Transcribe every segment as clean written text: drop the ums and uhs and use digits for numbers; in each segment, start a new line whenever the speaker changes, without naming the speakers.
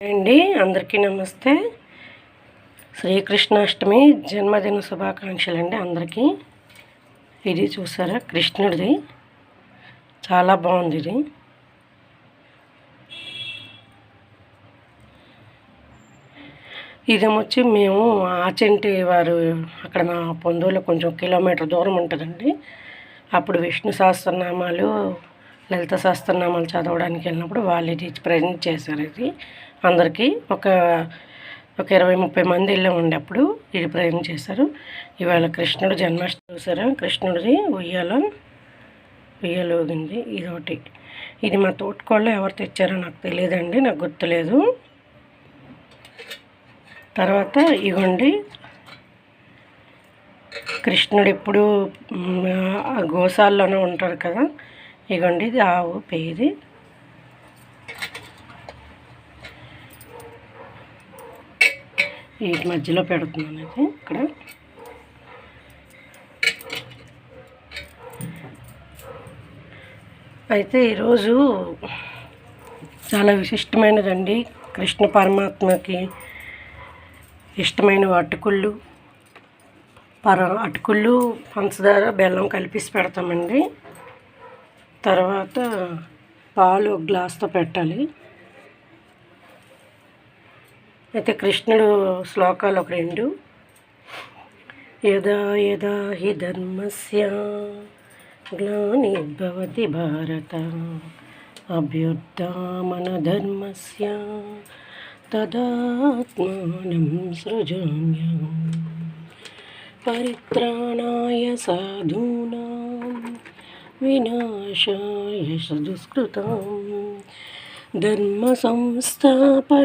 అండి అందరికీ నమస్తే. శ్రీకృష్ణాష్టమి జన్మదిన శుభాకాంక్షలు అండి అందరికీ. ఇది చూసారా కృష్ణుడిది, చాలా బాగుంది ఇది. ఇదేమొచ్చి మేము ఆచంటి వారు అక్కడ మా పొందూరులో కొంచెం కిలోమీటర్ దూరం ఉంటుందండి. అప్పుడు విష్ణు సహస్రనామాలు, లలిత సహస్రనామాలు చదవడానికి వెళ్ళినప్పుడు వాళ్ళు ఇది ప్రజెంట్ చేశారు. ఇది అందరికీ ఒక 20-30 మంది వెళ్ళామండి. అప్పుడు ఇది ప్రజెంట్ చేశారు. ఇవాళ కృష్ణుడు జన్మాష్టమి చూసారా, కృష్ణుడిది ఉయ్యాలోగింది ఇదొకటి. ఇది మా తోటకోళ్ళు ఎవరు తెచ్చారో నాకు తెలియదండి, నాకు గుర్తులేదు. తర్వాత ఇవ్వండి, కృష్ణుడు ఎప్పుడు గోశాలలోనే ఉంటారు కదా. ఇగోండి ఇది ఆవు పేది. వీటి మధ్యలో పెడుతున్నాను ఇది ఇక్కడ. అయితే ఈరోజు చాలా విశిష్టమైనదండి. కృష్ణ పరమాత్మకి ఇష్టమైన అటుకుళ్ళు, అటుకుళ్ళు, పంచదార, బెల్లం కలిపేసి పెడతామండి. తర్వాత పాలు ఒక గ్లాస్తో పెట్టాలి. అయితే కృష్ణుడు శ్లోకాలు ఒక 2. యదా యదా హి ధర్మస్య గ్లానిర్భవతి భారత అభ్యుత్థాన ధర్మస్య తదాత్మానం సృజామ్యహం పరిత్రాణాయ సాధూనాం వినాశాయ దుష్కృతాం ధర్మ సంస్థాపనార్థాయ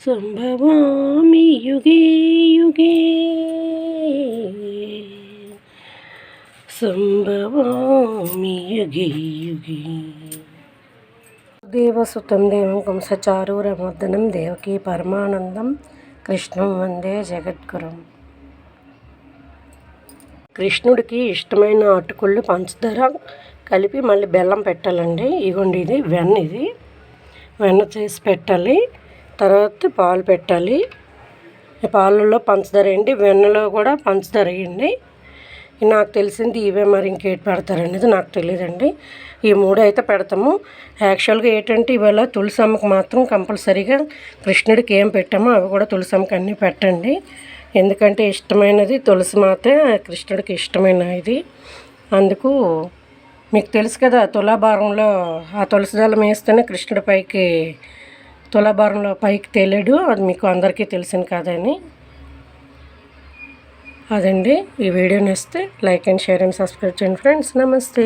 సంభవామి యుగే యుగే దేవసుతం దేవం కంసచారూరమర్దనం దేవకీ పరమానందం కృష్ణం వందే జగద్గురం. కృష్ణుడికి ఇష్టమైన అటుకుళ్ళు, పంచదార కలిపి మళ్ళీ బెల్లం పెట్టాలండి. ఇగోండి ఇది వెన్న చేసి పెట్టాలి. తర్వాత పాలు పెట్టాలి. పాలలో పంచదార వేయండి, వెన్నలో కూడా పంచదార వేయండి. నాకు తెలిసింది ఇవే, మరి ఇంకేటి పెడతారనేది నాకు తెలియదండి. ఈ 3 అయితే పెడతాము. యాక్చువల్గా ఏంటంటే ఇవాళ తులసమ్మకి మాత్రం కంపల్సరీగా కృష్ణుడికి ఏం పెట్టామో అవి కూడా తులసమ్మకి అన్నీ పెట్టండి. ఎందుకంటే ఇష్టమైనది తులసి మాత్రం కృష్ణుడికి ఇష్టమైన ఇది. అందుకు మీకు తెలుసు కదా, తులాభారంలో ఆ తులసి దళం వేస్తేనే కృష్ణుడి పైకి తులాభారంలో పైకి తేలాడు. అది మీకు అందరికీ తెలిసింది కాదని. అదండి, ఈ వీడియో నచ్చితే like and share and subscribe చేయండి ఫ్రెండ్స్. నమస్తే.